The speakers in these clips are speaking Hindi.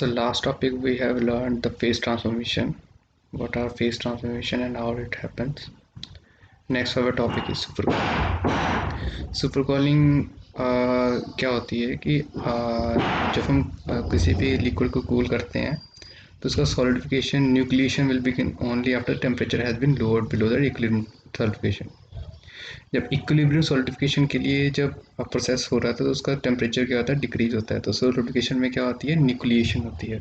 So last topic we have learned the phase transformation. What are phase transformation and how it happens. Next our topic is supercooling. Supercooling क्या होती है कि जब हम किसी भी लिक्विड को कूल करते हैं तो उसका solidification nucleation will begin only after temperature has been lowered below the equilibrium solidification. जब इक्विलिब्रियम सॉलिडिफिकेशन के लिए जब प्रोसेस हो रहा था तो उसका टेम्परेचर क्या होता है, डिक्रीज होता है। तो सॉलिडिफिकेशन में क्या होती है, न्यूक्लिएशन होती है।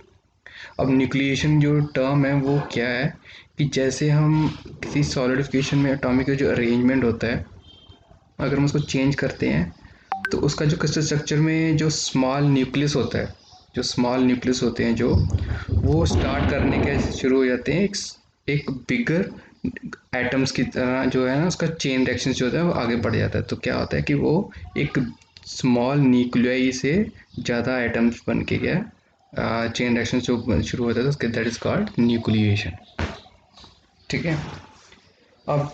अब न्यूक्लिएशन जो टर्म है वो क्या है कि जैसे हम किसी सॉलिडिफिकेशन में एटॉमिक का जो अरेंजमेंट होता है अगर हम उसको चेंज करते हैं तो उसका जो क्रिस्टल स्ट्रक्चर में जो स्मॉल न्यूक्लियस होता है, जो स्मॉल न्यूक्लियस होते हैं जो वो स्टार्ट करने के शुरू हो जाते हैं एक बिगर एटम्स की तरह जो है ना, उसका चेन रिएक्शन जो होता है वो आगे बढ़ जाता है। तो क्या होता है कि वो एक स्मॉल न्यूक्लियाई से ज़्यादा एटम्स बन के क्या चेन रिएक्शन जो शुरू होता है तो उसके दैट इज कॉल्ड न्यूक्लिएशन। ठीक है। अब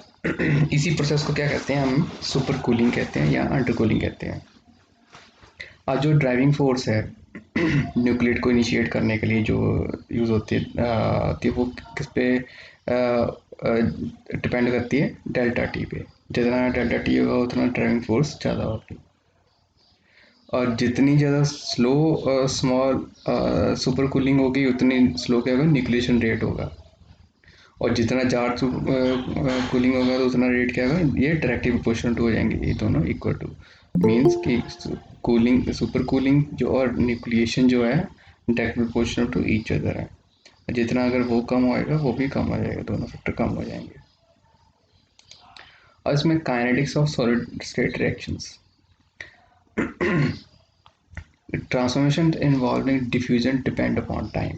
इसी प्रोसेस को क्या कहते हैं, हम सुपर कूलिंग कहते हैं या अंडर कूलिंग कहते हैं। अब जो ड्राइविंग फोर्स है न्यूक्लियट को इनिशिएट करने के लिए जो यूज़ होती है वो किस पे डिपेंड करती है, डेल्टा टी पे। जितना डेल्टा टी होगा उतना ड्राइविंग फोर्स ज़्यादा होगी और जितनी ज़्यादा स्लो स्मॉल सुपर कूलिंग होगी उतनी स्लो क्या होगा, न्यूक्लिएशन रेट होगा। और जितना ज़्यादा कूलिंग होगा तो उतना रेट क्या होगा, ये डायरेक्टली प्रोपोर्शनल टू हो जाएंगे, ये दोनों इक्वल टू। मीन्स कि कूलिंग सुपर कूलिंग जो और न्यूक्लिएशन जो है directly proportional to each other है। जितना अगर वो कम होएगा वो भी कम हो जाएगा, दोनों फैक्टर कम हो जाएंगे। और इसमें kinetics of solid state reactions, transformation involving diffusion depend upon time.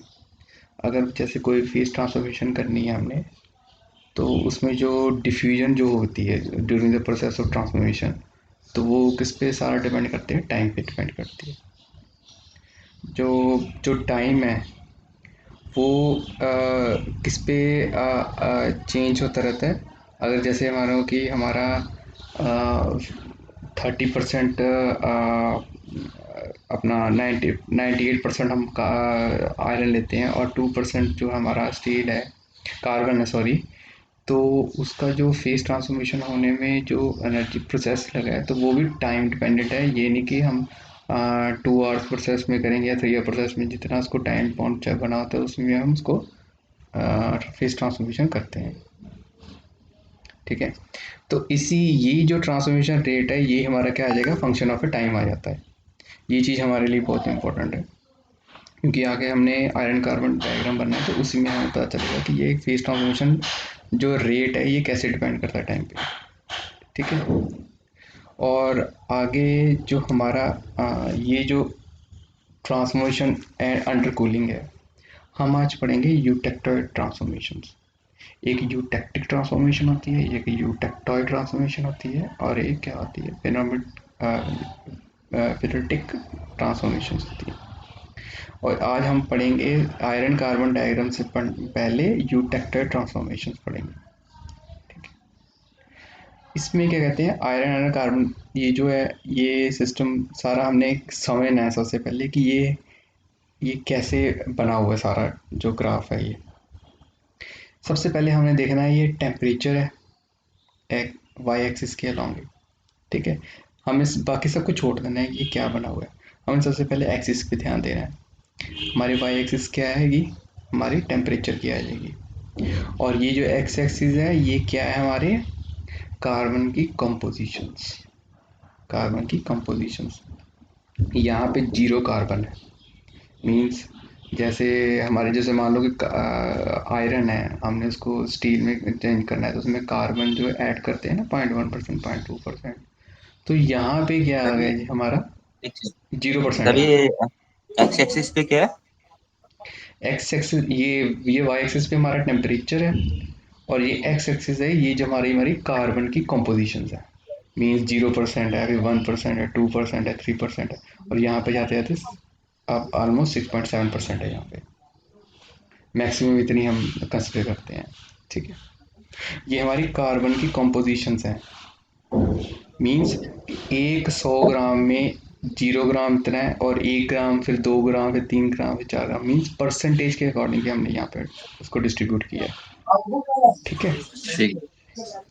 अगर जैसे कोई फेस ट्रांसफॉर्मेशन करनी है हमने तो उसमें जो डिफ्यूजन जो होती है during the process of transformation तो वो किस पे सारा डिपेंड करते हैं, टाइम पे डिपेंड करती है। जो जो टाइम है वो किस पे चेंज होता रहता है। अगर जैसे मानो कि हमारा 30% अपना 98% हम आयरन लेते हैं और 2% जो हमारा स्टील है, कार्बन है सॉरी, तो उसका जो फेस ट्रांसफॉर्मेशन होने में जो एनर्जी प्रोसेस लगा है तो वो भी टाइम डिपेंडेंट है। ये नहीं कि हम 2 आवर्स प्रोसेस में करेंगे या 3 आवर प्रोसेस में, जितना उसको टाइम पॉइंट बना होता है उसमें हम उसको फेस ट्रांसफॉर्मेशन करते हैं। ठीक है। तो इसी ये जो ट्रांसफॉर्मेशन रेट है ये हमारा क्या आ जाएगा, फंक्शन ऑफ ए टाइम आ जाता है। ये चीज़ हमारे लिए बहुत इंपॉर्टेंट है क्योंकि आगे हमने आयरन कार्बन डायग्राम बनना है तो उसी में हमें पता चलेगा कि ये फेस ट्रांसफॉर्मेशन जो रेट है ये कैसे डिपेंड करता है टाइम पे। ठीक है। और आगे जो हमारा ये जो ट्रांसफॉर्मेशन एंड अंडर कूलिंग है, हम आज पढ़ेंगे यूटेक्टोइड ट्रांसफॉर्मेशंस। एक यूटेक्टिक ट्रांसफॉर्मेशन होती है, एक यूटेक्टोइड ट्रांसफॉर्मेशन होती है और एक क्या होती है, फिनोमेटिक ट्रांसफॉर्मेशन होती है। और आज हम पढ़ेंगे आयरन कार्बन डायग्राम से पहले यूटेक्टोइड ट्रांसफॉर्मेशन पढ़ेंगे। ठीक है। इसमें क्या कहते हैं, आयरन आयरन कार्बन ये जो है ये सिस्टम सारा हमने समझना है सबसे पहले कि ये कैसे बना हुआ है, सारा जो ग्राफ है ये सबसे पहले हमने देखना है। ये टेम्परेचर है एक वाई एक्सिस के अलॉन्ग। ठीक है। हमें बाकी सबको छोड़ देना है कि ये क्या बना हुआ है, हमें सबसे पहले एक्सिस पे ध्यान देना है। हमारी वाई एक्सिस क्या आएगी, हमारी टेम्परेचर की आ जाएगी। और ये जो एक्स एक्सिस है ये क्या है, हमारे कार्बन की कंपोजिशंस, कार्बन की कंपोजिशंस। यहाँ पे 0 कार्बन है। मीन्स जैसे हमारे जैसे मान लो कि आयरन है, हमने उसको स्टील में चेंज करना है तो उसमें कार्बन जो ऐड करते हैं ना 0.1%, 0.2%। तो यहाँ पे क्या आ गया तभी जी हमारा, एक 0% तभी है। एक्स एक्सिस पे क्या है? एक्स एक्सिस ये वाई एक्सिस पे हमारा टेम्परेचर है और ये एक्स एक्सिस है, ये जो हमारी हमारी कार्बन की कंपोजिशन है। मीन्स 0% है, अभी 1% है, 2% है, 3% है और यहाँ पे जाते जाते अब ऑलमोस्ट 6.7% है। यहाँ पे मैक्सिमम इतनी हम कंसिडर करते हैं। ठीक है। ये हमारी कार्बन की कंपोजिशंस हैं। मीन्स 100 ग्राम में 0 ग्राम इतना है, और 1 ग्राम, फिर 2 ग्राम, फिर 3 ग्राम, फिर 4 ग्राम, मीन्स परसेंटेज के अकॉर्डिंग हमने यहाँ पे उसको डिस्ट्रीब्यूट किया है। ठीक है, ठीक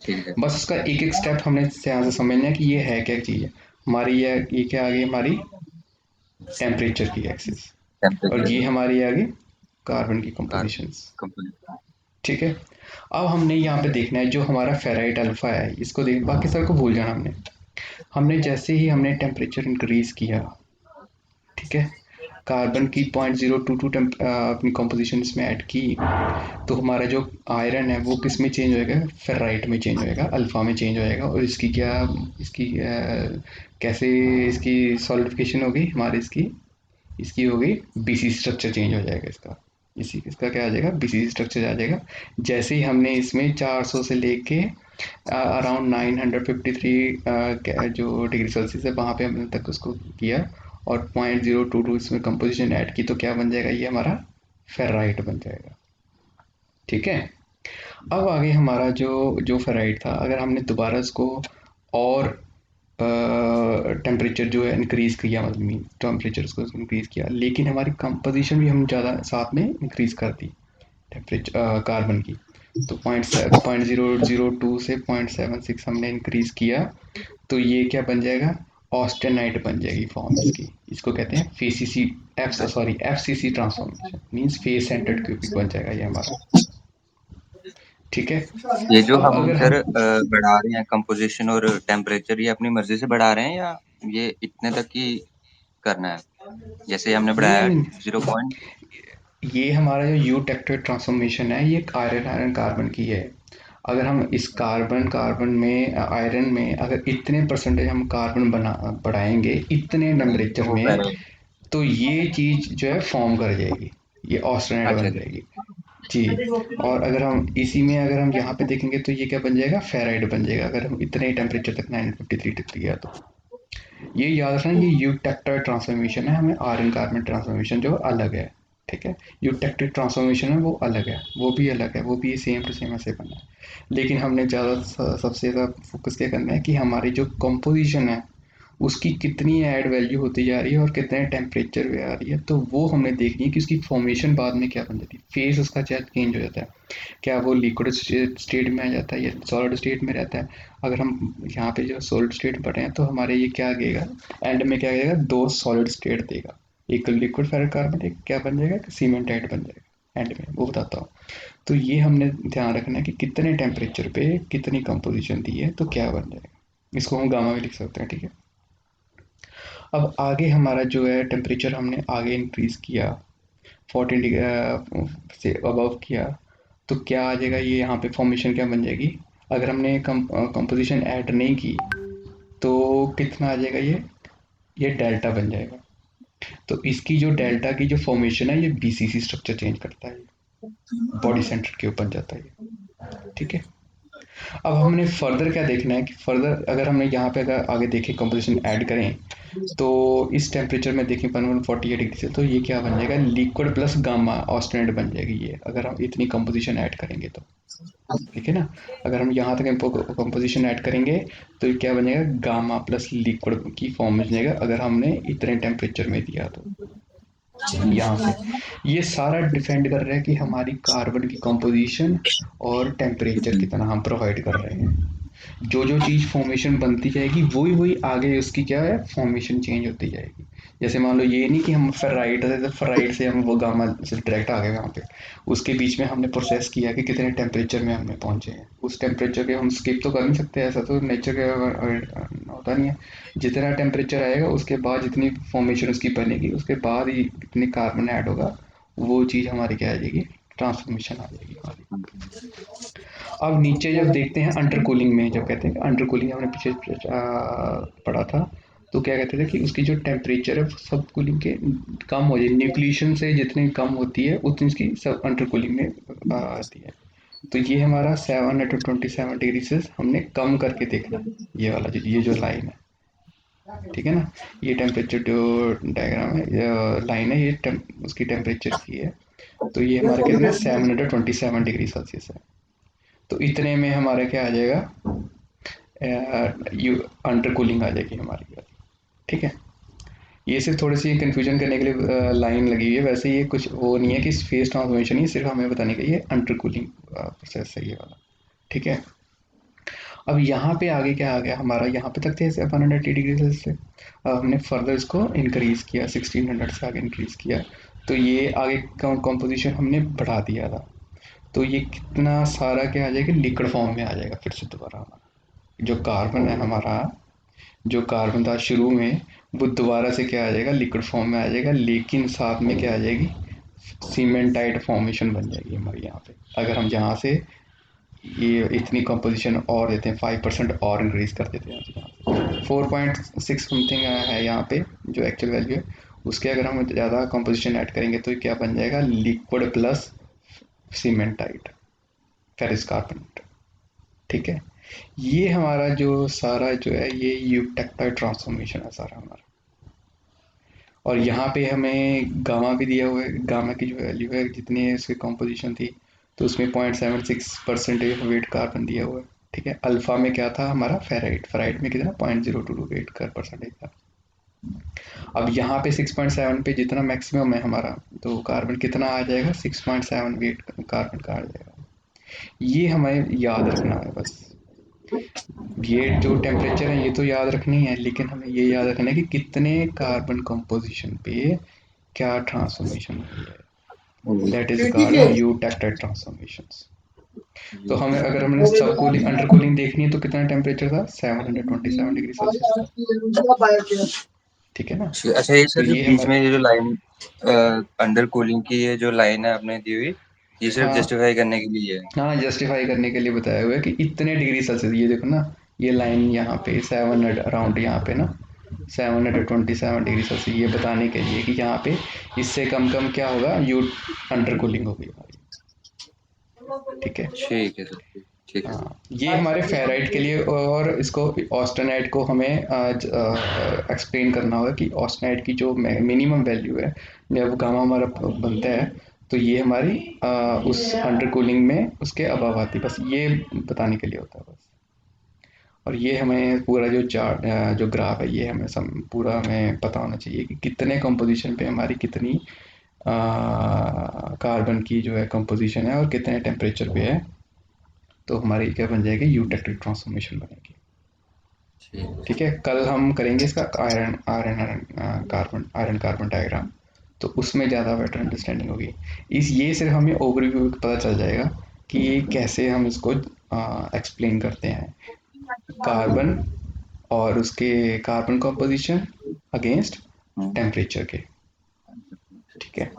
ठीक है। बस उसका एक एक स्टेप हमने ध्यान से समझना है कि ये है क्या चीज़ है हमारी। ये क्या आ गई हमारी टेम्परेचर की एक्सिस, और ये टेम्परेचर हमारी आ गई कार्बन की कार्बन कंपोजिशंस। कंपोजिशन। ठीक है, अब हमने यहाँ पे देखना है जो हमारा फेराइट अल्फा है, इसको देख, बाकी सब को भूल जाना हमने। हमने जैसे ही हमने टेम्परेचर इंक्रीज किया, ठीक है, कार्बन की 0.022 अपनी कंपोजिशन इसमें ऐड की, तो हमारा जो आयरन है वो किस में चेंज होएगा, फेराइट में चेंज होएगा, अल्फा में चेंज होएगा। और इसकी क्या, इसकी कैसे इसकी सॉलिडिफिकेशन होगी हमारी, इसकी इसकी हो गई बीसी स्ट्रक्चर चेंज हो जाएगा इसका। इसी इसका क्या आ जाएगा, बीसी स्ट्रक्चर आ जाएगा। जैसे ही हमने इसमें 400 से लेके अराउंड 953 जो डिग्री सेल्सियस है वहाँ पे हमने तक उसको किया, और 0.022 इसमें कंपोजिशन ऐड की, तो क्या बन जाएगा, ये हमारा फेराइट बन जाएगा। ठीक है, अब आगे हमारा जो जो फेराइट था, अगर हमने दोबारा इसको और टेम्परेचर जो है इंक्रीज किया, मतलब मीन टेम्परेचर उसको इंक्रीज किया, लेकिन हमारी कंपोजिशन भी हम ज़्यादा साथ में इंक्रीज कर दी टेम्परेचर कार्बन की। तो 0.002 से 0.76 हमने इंक्रीज किया, तो ये क्या बन जाएगा, ऑस्टेनाइट बन जाएगी फॉर्म इसकी। इसको कहते हैं फेसीसी F sorry FCC transformation, means face centred cubic बन जाएगा ये हमारा। ठीक है, ये जो अब हम अगर सर हम बढ़ा रहे हैं कंपोजिशन और टेम्परेचर, ये अपनी मर्जी से बढ़ा रहे हैं या ये इतने तक ही करना है? जैसे हमने नहीं बढ़ाया नहीं नहीं, 0 पॉइंट। ये हमारा जो यू टेक्टोइड ट्रांसफॉर्मेशन है, ये आयरन आयरन कार्बन की है। अगर हम इस कार्बन कार्बन में आयरन में अगर इतने परसेंटेज हम कार्बन बना बढ़ाएंगे इतने तो टेम्परेचर वो में, फेराइट। तो ये चीज़ जो है फॉर्म कर जाएगी, ये ऑस्टेनाइट अच्छा बन अच्छा। जाएगी। जी, और अगर हम इसी में अगर हम यहाँ पे देखेंगे तो ये क्या बन जाएगा, फेराइट बन जाएगा, अगर हम इतने टेम्परेचर तक 953 तक गया तो। ये याद रखना, ये यूटेक्टाइड ट्रांसफॉर्मेशन है, हमें आयरन कार्बन ट्रांसफॉर्मेशन जो अलग है। ठीक है, यूटेक्टाइड ट्रांसफॉर्मेशन है वो अलग है, वो भी अलग है, वो भी सेम टू सेम ऐसे बना है। लेकिन हमने ज़्यादा सबसे ज़्यादा फोकस क्या करना है कि हमारी जो कंपोजिशन है उसकी कितनी ऐड वैल्यू होती जा रही है और कितने टेम्परेचर पे आ रही है, तो वो हमने देखनी है कि उसकी फॉर्मेशन बाद में क्या बन जाती है, फेस उसका क्या चेंज हो जाता है, क्या वो लिक्विड स्टेट में आ जाता है या सॉलिड स्टेट में रहता है। अगर हम यहाँ पे जो सॉलिड स्टेट पढ़े हैं तो हमारे ये क्या देगा, एंड में क्या देगा, दो सॉलिड स्टेट देगा, एक लिक्विड फेरोकार्बन, एक क्या बन जाएगा, सीमेंटाइट बन जाएगा एंड में, वो बताता हूँ। तो ये हमने ध्यान रखना है कि कितने टेम्परेचर पे कितनी कंपोजिशन दी है तो क्या बन जाएगा, इसको हम गामा में लिख सकते हैं। ठीक है, अब आगे हमारा जो है टेम्परेचर हमने आगे इंक्रीज किया, 14 से अबव किया, तो क्या आ जाएगा, ये यहाँ पे फॉर्मेशन क्या बन जाएगी, अगर हमने कंपोजिशन ऐड नहीं की तो कितना आ जाएगा, ये डेल्टा बन जाएगा। तो इसकी जो डेल्टा की जो फॉर्मेशन है, ये बीसीसी स्ट्रक्चर चेंज करता है, बॉडी सेंटर के ऊपर जाता है। ठीक है, अब हमने फर्दर क्या देखना है कि फर्दर अगर हमने यहाँ पे अगर आगे देखें कंपोजिशन ऐड करें, तो इस टेम्परेचर में देखें 1148 डिग्री से, तो ये क्या बन जाएगा, लिक्विड प्लस गामा ऑस्टेनाइट बन जाएगी ये, अगर हम इतनी कंपोजिशन ऐड करेंगे तो। ठीक है ना, अगर हम यहाँ तक कंपोजिशन ऐड करेंगे तो ये क्या बन जाएगा, गामा प्लस लिक्विड की फॉर्म में जाएगा, अगर हमने इतने टेम्परेचर में दिया तो। यहाँ से ये सारा डिपेंड कर रहा है कि हमारी कार्बन की कंपोजिशन और टेम्परेचर कितना हम प्रोवाइड कर रहे हैं। जो जो चीज़ फॉर्मेशन बनती जाएगी वही वही आगे उसकी क्या है, फॉर्मेशन चेंज होती जाएगी। जैसे मान लो ये नहीं कि हम फेराइट है तो फेराइट से हम वो गामा से डायरेक्ट आ गए वहाँ पे, उसके बीच में हमने प्रोसेस किया कि कितने टेम्परेचर में हमने पहुँचे हैं, उस टेम्परेचर के हम स्किप तो कर नहीं सकते, ऐसा तो नेचर का होता नहीं है। जितना टेम्परेचर आएगा उसके बाद जितनी फॉर्मेशन उसकी बनेगी उसके बाद ही कितनी कार्बन ऐड होगा, वो चीज़ हमारी क्या आ जाएगी, ट्रांसफॉर्मेशन आ जाएगी हमारी। अब नीचे जब देखते हैं अंडर कूलिंग में, जब कहते हैं कि अंडर कूलिंग हमने पीछे पढ़ा था, तो क्या कहते थे कि उसकी जो टेम्परेचर है सब कूलिंग के कम हो जाए, न्यूक्लिएशन से जितनी कम होती है उतनी उसकी सब अंडर कूलिंग में आती है। तो ये हमारा 727 डिग्री से हमने कम करके देखना, ये वाला जो ये जो लाइन है, ठीक है ना, ये टेम्परेचर जो डायग्राम है लाइन है, उसकी टेम्परेचर की है। तो ये हमारा कितना 727 डिग्री सेल्सियस है। तो इतने में हमारा क्या आ जाएगा, यू अंडर कूलिंग आ जाएगी हमारी। ठीक है, ये सिर्फ थोड़ी सी कंफ्यूजन करने के लिए लाइन लगी हुई है, वैसे ये कुछ वो नहीं है कि फेज ट्रांसफॉर्मेशन ही, सिर्फ हमें बताने के लिए अंडरकूलिंग प्रोसेस है ये वाला। ठीक है। अब यहाँ पे आगे क्या आ गया हमारा, यहाँ पे तक थे 180 डिग्री से, अब हमने फर्दर इसको इंक्रीज़ किया, 1600 से आगे इंक्रीज़ किया, तो ये आगे कॉम्पोजिशन हमने बढ़ा दिया था। तो ये कितना सारा क्या आ जाएगा, लिक्विड फॉर्म में आ जाएगा फिर से दोबारा हमारा जो कार्बन है हमारा, जो कार्बन था शुरू में, वो दोबारा से क्या आ जाएगा, लिक्विड फॉर्म में आ जाएगा, लेकिन साथ में क्या आ जाएगी, सीमेंटाइट फॉर्मेशन बन जाएगी हमारी यहाँ पे। अगर हम यहाँ से ये इतनी कंपोजिशन और देते हैं, 5% और इंक्रीज कर देते हैं, तो यहाँ 4.6 समथिंग है यहाँ पे जो एक्चुअल वैल्यू है, उसके अगर हम ज़्यादा कंपोजिशन ऐड करेंगे तो क्या बन जाएगा, liquid plus cementite ferrous carbonate. ठीक है। ये हमारा जो सारा जो है ये यूटेक्टाइल ट्रांसफॉर्मेशन है सारा हमारा। और यहाँ पे हमें गामा भी दिया हुआ है, गामा की जो वैल्यू है जितनी है इसकी कॉम्पोजिशन थी, तो उसमें 0.76% वेट कार्बन दिया हुआ है। ठीक है। अल्फा में क्या था हमारा, फेराइट, फेराइट में कितना 0.022 वेट कर परसेंटेज था। अब यहाँ पे 6.7 पे जितना मैक्सिमम है हमारा, तो कार्बन कितना आ जाएगा, 6.7 वेट कार्बन का आ जाएगा। ये हमें याद रखना है बस। ये जो टेम्परेचर है ये तो याद रखनी है, लेकिन हमें ये याद रखना है कि कितने कार्बन कंपोजिशन पे क्या ट्रांसफॉर्मेशन हुई है, दैट इज कॉल्ड यूटेक्टाइल ट्रांसफॉर्मेशंस। तो हमें अगर हमने सब कूलिंग अंडर कूलिंग देखनी है तो कितना टेम्परेचर था, 727 डिग्री सेल्सियस था। ठीक है ना। अच्छा, ये तो सर जो ये बीच हमारे, में ये जो लाइन अंडर कूलिंग की ये जो लाइन है आपने दी हुई, ये सिर्फ हाँ जस्टिफाई करने के लिए है? हाँ जस्टिफाई करने के लिए बताया हुआ है कि इतने डिग्री सेल्सियस, ये देखो ना, ये लाइन यहाँ पे 700 अराउंड यहाँ पे ना 727 डिग्री सेल्सियस, ये बताने के लिए कि यहाँ पे इससे कम कम क्या होगा, यू अंडर कूलिंग होगी हमारी। ठीक है। ठीक है सर, ठीक है सर। हाँ, ये हमारे फेराइट के लिए, और इसको ऑस्टेनाइट को हमें आज एक्सप्लेन करना होगा कि ऑस्टेनाइट की जो मिनिमम वैल्यू है जब गामा हमारा बनता है, तो ये हमारी उस अंडर कूलिंग में उसके अबव आती है, बस ये बताने के लिए होता है बस। और ये हमें पूरा जो चार्ट जो ग्राफ है ये हमें पूरा हमें पता होना चाहिए कि कितने कंपोजिशन पे हमारी कितनी कार्बन की जो है कंपोजिशन है और कितने टेम्परेचर पे है, तो हमारी क्या बन जाएगी, यूटेक्टिक ट्रांसफॉर्मेशन बनेगी। ठीक है ठीक है। कल हम करेंगे इसका iron iron iron carbon diagram, तो उसमें ज़्यादा बेटर अंडरस्टैंडिंग होगी। इस ये सिर्फ हमें ओवरव्यू पता चल जाएगा कि कैसे हम इसको एक्सप्लेन करते हैं, कार्बन और उसके कार्बन कंपोजिशन अगेंस्ट हम्म, टेम्परेचर के। ठीक है।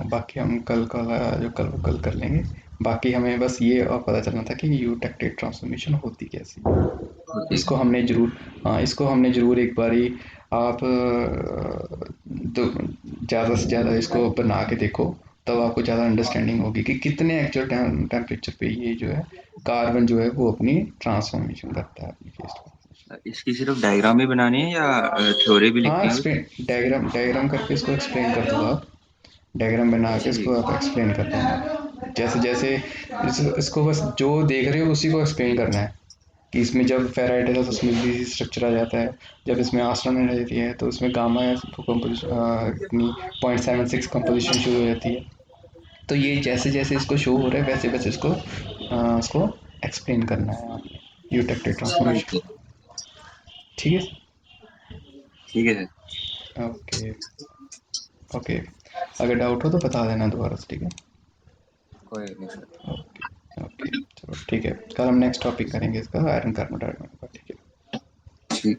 बाकी हम कल कर लेंगे। बाकी हमें बस ये और पता चलना था कि यूटेक्टेड ट्रांसफॉर्मेशन होती कैसी है। ठीक इसको है। हमने ज़रूर, हाँ इसको हमने ज़रूर एक बारी आप तो ज़्यादा से ज़्यादा इसको बना के देखो, तब आपको ज़्यादा अंडरस्टैंडिंग होगी कि कितने एक्चुअल टेम्परेचर पे ये जो है कार्बन जो है वो अपनी ट्रांसफॉर्मेशन करता है अपनी फेस ट्रांसफॉर्मेशन। इसकी सिर्फ डायग्राम ही बनानी है या थ्योरी भी हाँ लिखनी है कुछ? एक्सप्लेन, डायग्राम डायग्राम करके इसको एक्सप्लेन कर दो आप, डायग्राम बना के इसको ठीक। आप एक्सप्लेन कर देना, जैसे जैसे इसको बस जो देख रहे हो उसी को एक्सप्लेन करना है, कि इसमें जब फेराइट है तो उसमें भी स्ट्रक्चर आ जाता है, जब इसमें आर्सेनाइड आ जाती है तो इसमें गामा है अपनी 0.76 कंपोजिशन शुरू हो जाती है। तो ये जैसे जैसे इसको शो हो रहा है वैसे वैसे इसको एक्सप्लेन करना है आपने, यूटेक्टेड ठीक ट्रांसफॉर्मेशन। है। ठीक है। ठीक है सर। ओके। ओके। अगर डाउट हो तो बता देना दोबारा से। ठीक है। कोई नहीं सर। ओके। ओके चलो ठीक है, कल हम नेक्स्ट टॉपिक करेंगे इसका, आयरन कार्बन डाइऑक्साइड का। ठीक है। ठीक।